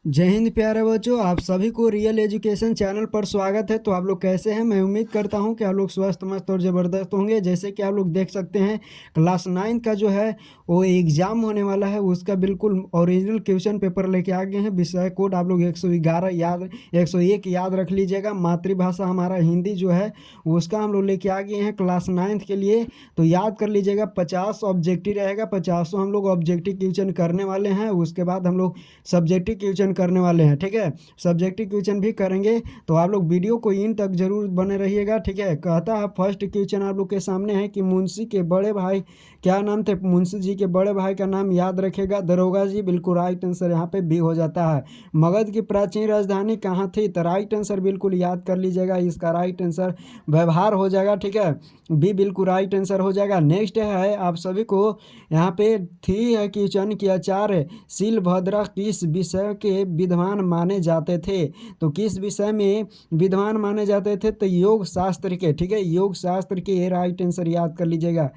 जय हिंद प्यारे बच्चों, आप सभी को रियल एजुकेशन चैनल पर स्वागत है। तो आप लोग कैसे हैं? मैं उम्मीद करता हूं कि आप लोग स्वस्थ मस्त और ज़बरदस्त होंगे। जैसे कि आप लोग देख सकते हैं, क्लास 9 का जो है वो एग्ज़ाम होने वाला है। उसका बिल्कुल ओरिजिनल क्वेश्चन पेपर लेके आ गए हैं। विषय कोड आप लोग 111 याद 101 याद रख लीजिएगा। मातृभाषा हमारा हिंदी जो है उसका हम लोग लेके आ गए हैं क्लास 9 के लिए। तो याद कर लीजिएगा, 50 ऑब्जेक्टिव रहेगा। 50 हम लोग ऑब्जेक्टिव क्वेश्चन करने वाले हैं। उसके बाद हम लोग सब्जेक्टिव क्वेश्चन करने वाले हैं। ठीक है, सब्जेक्टिव क्वेश्चन भी करेंगे। तो आप लोग वीडियो को इन तक जरूर बने रहिएगा। ठीक है, कहता है फर्स्ट क्वेश्चन आप लोग के सामने है कि मुंशी के बड़े भाई क्या नाम थे? मुंशी जी के बड़े भाई का नाम याद रखेगा। दरोगा जी, बिल्कुल राइट आंसर यहाँ पे बी हो जाता है। मगध की प्राचीन राजधानी कहाँ थी? तो राइट आंसर बिल्कुल याद कर लीजिएगा। इसका राइट आंसर व्यवहार हो जाएगा। ठीक है, बी बिल्कुल राइट आंसर हो जाएगा। नेक्स्ट है आप सभी को यहाँ पे थी है क्वेश्चन की आचार्य शीलभद्र किस विषय के विद्वान माने जाते थे? तो किस विषय में विद्वान माने जाते थे? तो योग शास्त्र के। ठीक है, योग शास्त्र के, ये राइट आंसर याद कर लीजिएगा।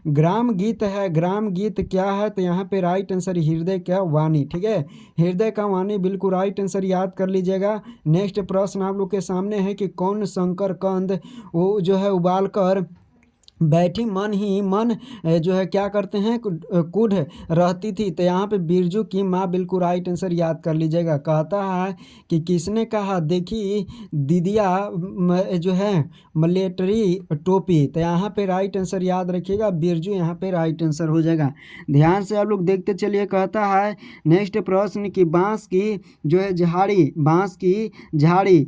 ग्राम गीत है, ग्राम गीत क्या है? तो यहाँ पे राइट आंसर हृदय का वाणी। ठीक है, हृदय का वाणी बिल्कुल राइट आंसर याद कर लीजिएगा। नेक्स्ट प्रश्न आप लोग के सामने है कि कौन शंकर कंद वो जो है उबाल कर बैठी मन ही मन जो है क्या करते हैं कुढ़ रहती थी? तो यहाँ पे बिरजू की माँ, बिल्कुल राइट आंसर याद कर लीजिएगा। कहता है कि किसने कहा देखी दीदिया जो है मलेटरी टोपी? तो यहाँ पे राइट आंसर याद रखिएगा, बिरजू यहाँ पे राइट आंसर हो जाएगा। ध्यान से आप लोग देखते चलिए। कहता है नेक्स्ट प्रश्न की बांस की जो है झाड़ी, बांस की झाड़ी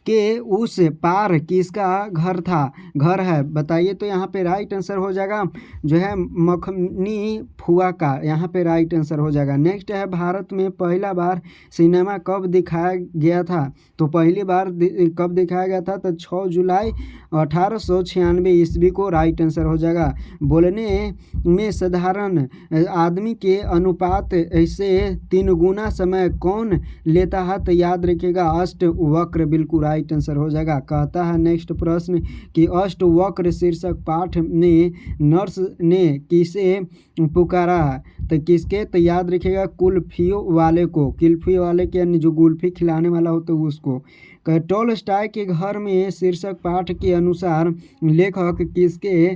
के उस पार किसका घर है? बताइए। तो यहाँ पे राइट आंसर हो जाएगा जो है मखनी फुआ का, यहाँ पे राइट आंसर हो जाएगा। नेक्स्ट है भारत में पहला बार सिनेमा कब दिखाया गया था? तो पहली बार कब दिखाया गया था? तो 6 जुलाई 1896 ईस्वी को राइट आंसर हो जाएगा। बोलने में साधारण आदमी के अनुपात से 3 गुना समय कौन लेता है? तो याद रखिएगा अष्टवक्र, बिल्कुल राइट आंसर हो जाएगा। कहता है नेक्स्ट प्रश्न कि अष्टवक्र शीर्षक पाठ में नर्स ने किसे पुकारा है? तो किसके? तो याद रखिएगा कुल्फियों वाले को, कुल्फी वाले के यानी जो कुल्फी खिलाने वाला होता है उसको। टॉलस्टॉय के घर में शीर्षक पाठ के अनुसार लेखक किसके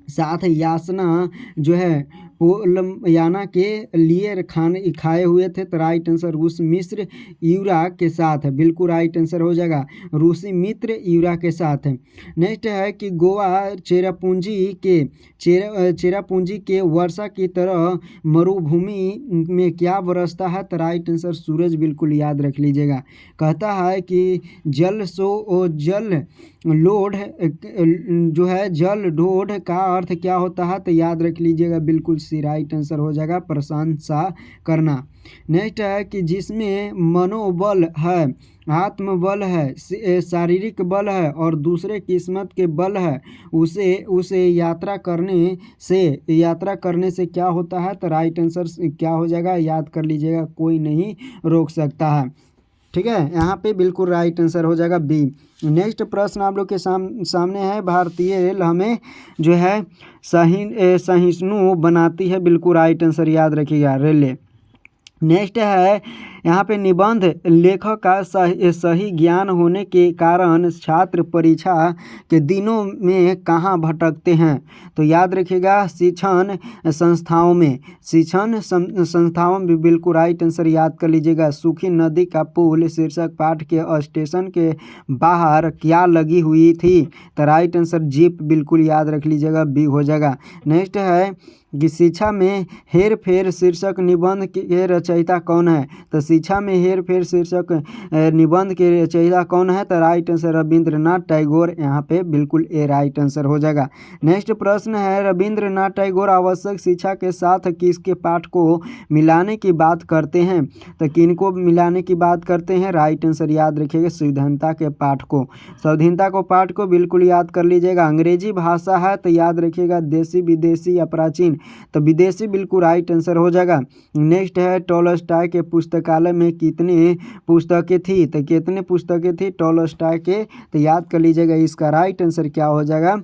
साथ यासना जो है पोलयाना के लिए खाने खाए हुए थे? तो राइट आंसर रूस मिस्र यूरा के साथ है, बिल्कुल राइट आंसर हो जाएगा। रूसी मित्र यूरा के साथ है। नेक्स्ट है कि गोवा चेरापूंजी के वर्षा की तरह मरुभूमि में क्या बरसता है? तो राइट आंसर सूरज, बिल्कुल याद रख लीजिएगा। कहता है कि जल लोड जो है जल ढोढ़ का अर्थ क्या होता है? तो याद रख लीजिएगा, बिल्कुल सी राइट आंसर हो जाएगा प्रशंसा करना। नेक्स्ट है कि जिसमें मनोबल है, आत्मबल है, शारीरिक बल है और दूसरे किस्मत के बल है, उसे यात्रा करने से क्या होता है? तो राइट आंसर क्या हो जाएगा? याद कर लीजिएगा, कोई नहीं रोक सकता है। ठीक है, यहाँ पे बिल्कुल राइट आंसर हो जाएगा बी। नेक्स्ट प्रश्न आप लोग के सामने है, भारतीय रेल हमें जो है सहिष्णु बनाती है? बिल्कुल राइट आंसर याद रखिएगा, रेलवे। नेक्स्ट है यहाँ पे निबंध लेखक का सही ज्ञान होने के कारण छात्र परीक्षा के दिनों में कहाँ भटकते हैं? तो याद रखिएगा शिक्षण संस्थाओं में, शिक्षण संस्थाओं में, बिल्कुल राइट आंसर याद कर लीजिएगा। सूखी नदी का पुल शीर्षक पाठ के स्टेशन के बाहर क्या लगी हुई थी? तो राइट आंसर जीप, बिल्कुल याद रख लीजिएगा, बी हो जाएगा। नेक्स्ट है कि शिक्षा में हेर फेर शीर्षक निबंध के रचयिता कौन है? तो शिक्षा में हेर फेर शीर्षक निबंध के रचयिता कौन है? तो राइट आंसर रविंद्रनाथ टैगोर, यहाँ पे बिल्कुल ए राइट आंसर हो जाएगा। नेक्स्ट प्रश्न है रविंद्रनाथ टैगोर आवश्यक शिक्षा के साथ किसके पाठ को मिलाने की बात करते हैं? तो किनको मिलाने की बात करते हैं? राइट आंसर याद रखिएगा स्वाधीनता के पाठ को, स्वाधीनता को पाठ को बिल्कुल याद कर लीजिएगा। अंग्रेजी भाषा है तो याद रखिएगा देसी विदेशी या प्राचीन, तो विदेशी बिल्कुल राइट आंसर हो जाएगा। नेक्स्ट है टॉलस्टॉय के पुस्तकालय में कितने पुस्तकें थी? तो कितने पुस्तकें थी टॉलस्टॉय के? तो याद कर लीजिएगा, इसका राइट आंसर क्या हो जाएगा?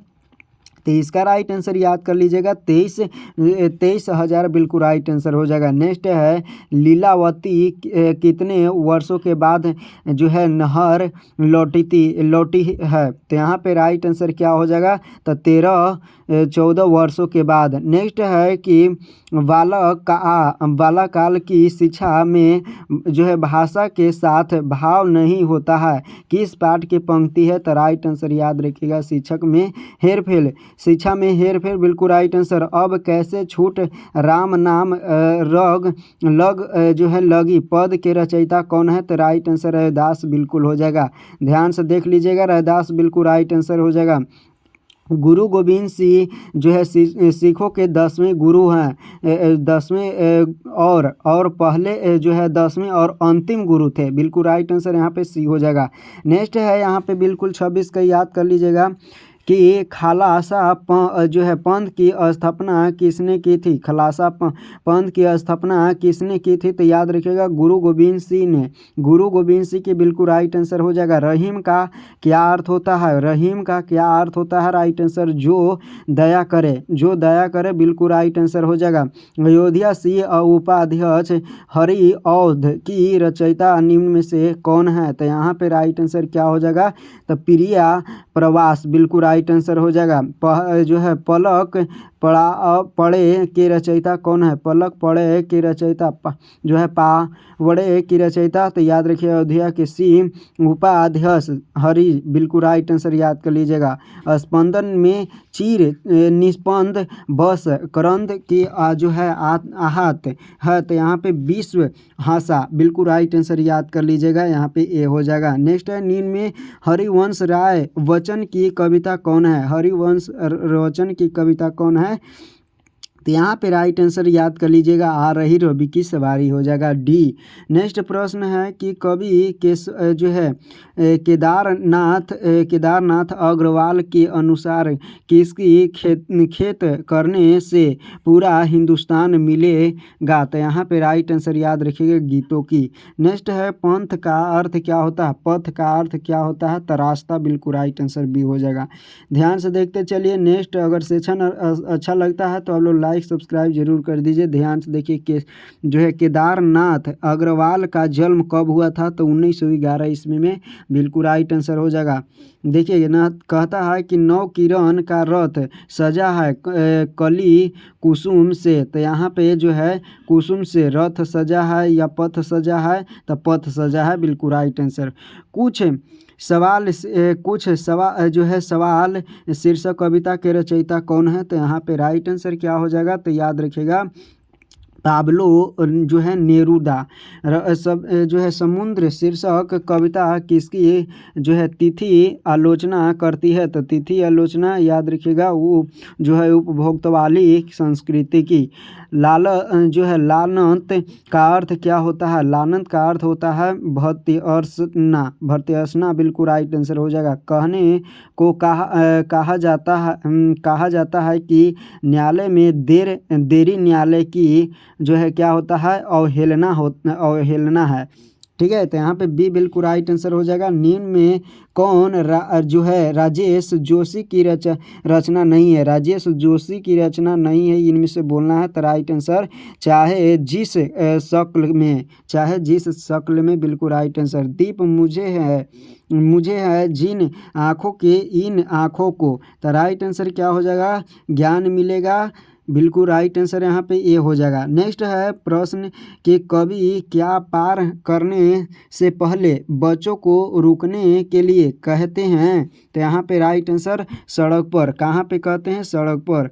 तो इसका राइट आंसर याद कर लीजिएगा 23,000 बिल्कुल राइट आंसर हो जाएगा। नेक्स्ट है लीलावती कितने वर्षों के बाद जो है नहर लौटी है, तो यहाँ पे राइट आंसर क्या हो जाएगा, तो 14 वर्षों के बाद। नेक्स्ट है कि बालकाल की शिक्षा में जो है भाषा के साथ भाव नहीं होता है, किस पाठ की पंक्ति है, तो राइट आंसर याद रखिएगा शिक्षक में हेरफेर, शिक्षा में हेरफेर बिल्कुल राइट आंसर। अब कैसे छूट राम नाम जो है लगी पद के रचयिता कौन है, तो राइट आंसर रैदास बिल्कुल हो जाएगा। ध्यान से देख लीजिएगा, रैदास बिल्कुल राइट आंसर हो जाएगा। गुरु गोविंद सिंह जो है सिखों के 10वें गुरु हैं, 10वें और पहले जो है 10वें और अंतिम गुरु थे, बिल्कुल राइट आंसर यहाँ पे सी हो जाएगा। नेक्स्ट है यहाँ पे बिल्कुल 26 का याद कर लीजिएगा कि खालसा जो है पंथ की स्थापना किसने की थी, खालसा पंथ की स्थापना किसने की थी, तो याद रखिएगा गुरु गोविंद सिंह ने, गुरु गोविंद सिंह के बिल्कुल राइट आंसर हो जाएगा। रहीम का क्या अर्थ होता है, रहीम का क्या अर्थ होता है, राइट आंसर जो दया करे, जो दया करे बिल्कुल राइट आंसर हो जाएगा। अयोध्या सिंह उपाध्यक्ष हरिऔध की रचयिता निम्न में से कौन है, तो यहाँ पे राइट आंसर क्या हो जाएगा, तो प्रिया प्रवास बिल्कुल राइट आंसर हो जाएगा। जो है पलक पड़े के रचयिता कौन है, पलक पड़े के रचयिता जो है पावड़े की रचयिता, तो याद रखिए अयोध्या के सिंह उपाध्यक्ष हरि बिल्कुल राइट आंसर याद कर लीजिएगा। स्पंदन में चीर निस्पंद बस करंद की जो है आहत है, तो यहाँ पे विश्व हासा बिल्कुल राइट आंसर याद कर लीजिएगा, यहाँ पे ए हो जाएगा। नेक्स्ट है नींद में हरिवंश राय वचन की कविता कौन है, हरिवंश वचन की कविता कौन है, तो यहाँ पे राइट आंसर याद कर लीजिएगा आ रही रवि की सवारी हो जाएगा डी। नेक्स्ट प्रश्न है कि कवि के जो है केदारनाथ अग्रवाल के अनुसार किसकी खेत करने से पूरा हिंदुस्तान मिलेगा, तो यहाँ पे राइट आंसर याद रखिएगा गीतों की। नेक्स्ट है पंथ का अर्थ क्या होता है, पथ का अर्थ क्या होता है, तो रास्ता बिल्कुल राइट आंसर बी हो जाएगा। ध्यान से देखते चलिए। नेक्स्ट अगर सेशन अच्छा लगता है तो आप लोग लाइक सब्सक्राइब जरूर कर दीजिए। ध्यान से देखिए कि जो है केदारनाथ अग्रवाल का जन्म कब हुआ था, तो 1911 ईस्वी में बिल्कुल राइट आंसर हो जाएगा। देखिए ना कहता है कि 9 किरण का रथ सजा है कली कुसुम से, तो यहाँ पे जो है कुसुम से रथ सजा है या पथ सजा है, तो पथ सजा है बिल्कुल राइट आंसर। कुछ सवाल जो है सवाल शीर्षक कविता के रचयिता कौन है, तो यहाँ पे राइट आंसर क्या हो जाएगा, तो याद रखिएगा पाब्लो जो है नेरूदा। सब जो है समुद्र शीर्षक कविता किसकी जो है तिथि आलोचना करती है, तो तिथि आलोचना याद रखिएगा वो जो है उपभोक्ता वाली संस्कृति की। जो है लानत का अर्थ क्या होता है, लानत का अर्थ होता है भर्त्सना बिल्कुल राइट आंसर हो जाएगा। कहने को कहा जाता है कि न्यायालय में देरी न्यायालय की जो है क्या होता है अवहेलना है, ठीक है, तो यहाँ पे बी बिल्कुल राइट आंसर हो जाएगा। निम्न में कौन जो है राजेश जोशी की रचना नहीं है, राजेश जोशी की रचना नहीं है, इनमें से बोलना है, तो राइट आंसर चाहे जिस शक्ल में बिल्कुल राइट आंसर। दीप मुझे है जिन आँखों के इन आँखों को, तो राइट आंसर क्या हो जाएगा, ज्ञान मिलेगा बिल्कुल राइट आंसर यहाँ पे ए हो जाएगा। नेक्स्ट है प्रश्न कि कवि क्या पार करने से पहले बच्चों को रुकने के लिए कहते हैं, तो यहाँ पे राइट आंसर सड़क पर, कहाँ पे कहते हैं, सड़क पर।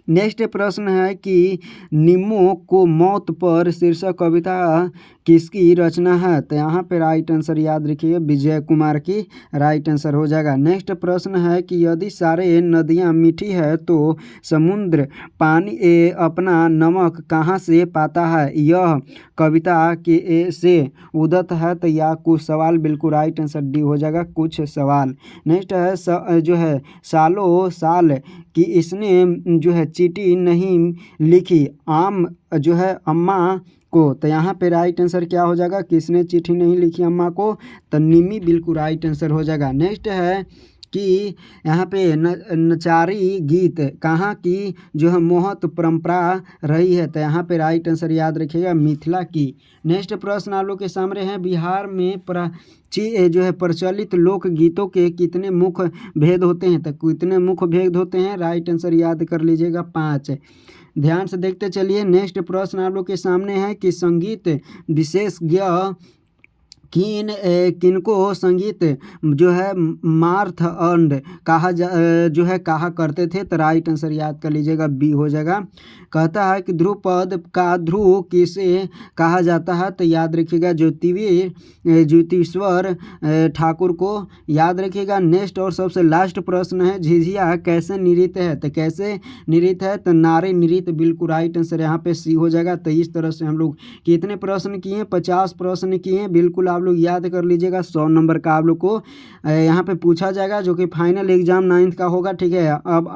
नेक्स्ट प्रश्न है कि निम्मों को मौत पर शीर्षक कविता किसकी रचना है, तो यहाँ पे राइट आंसर याद रखिए विजय कुमार की राइट आंसर हो जाएगा। नेक्स्ट प्रश्न है कि यदि सारे नदियाँ मीठी है तो समुद्र पानी अपना नमक कहाँ से पाता है, यह कविता के से उदत है, तो यह कुछ सवाल बिल्कुल राइट आंसर डी हो जाएगा, कुछ सवाल। नेक्स्ट है जो है सालों साल कि इसने जो है चिट्ठी नहीं लिखी आम जो है अम्मा को, तो यहाँ पे राइट आंसर क्या हो जाएगा, किसने चिट्ठी नहीं लिखी अम्मा को, तो निमी बिल्कुल राइट आंसर हो जाएगा। नेक्स्ट है कि यहाँ पे नचारी गीत कहाँ की जो है मोहत परंपरा रही है, तो यहाँ पे राइट आंसर याद रखिएगा मिथिला की। नेक्स्ट प्रश्न आप लोग के सामने है, बिहार में जो है प्रचलित लोकगीतों के कितने मुख्य भेद होते हैं, तो कितने मुख्य भेद होते हैं, राइट आंसर याद कर लीजिएगा 5। ध्यान से देखते चलिए। नेक्स्ट प्रश्न आप लोग के सामने है कि संगीत विशेषज्ञ किनको संगीत जो है मार्थअंड कहा करते थे, तो राइट आंसर याद कर लीजिएगा बी हो जाएगा। कहता है कि ध्रुपद का ध्रुव किसे कहा जाता है, तो याद रखिएगा ज्योतिश्वर ठाकुर को याद रखिएगा। नेक्स्ट और सबसे लास्ट प्रश्न है, झिझिया कैसे नृत्य है, तो कैसे नृत्य है, तो नारे नृत्य, बिल्कुल राइट आंसर यहाँ पे सी हो जाएगा। तो इस तरह से हम लोग कितने प्रश्न किए, 50 प्रश्न किए, बिल्कुल आप लोग याद कर लीजिएगा। 100 नंबर का आप लोग को यहाँ पे पूछा जाएगा, जो कि फाइनल एग्जाम 9th का होगा, ठीक है। अब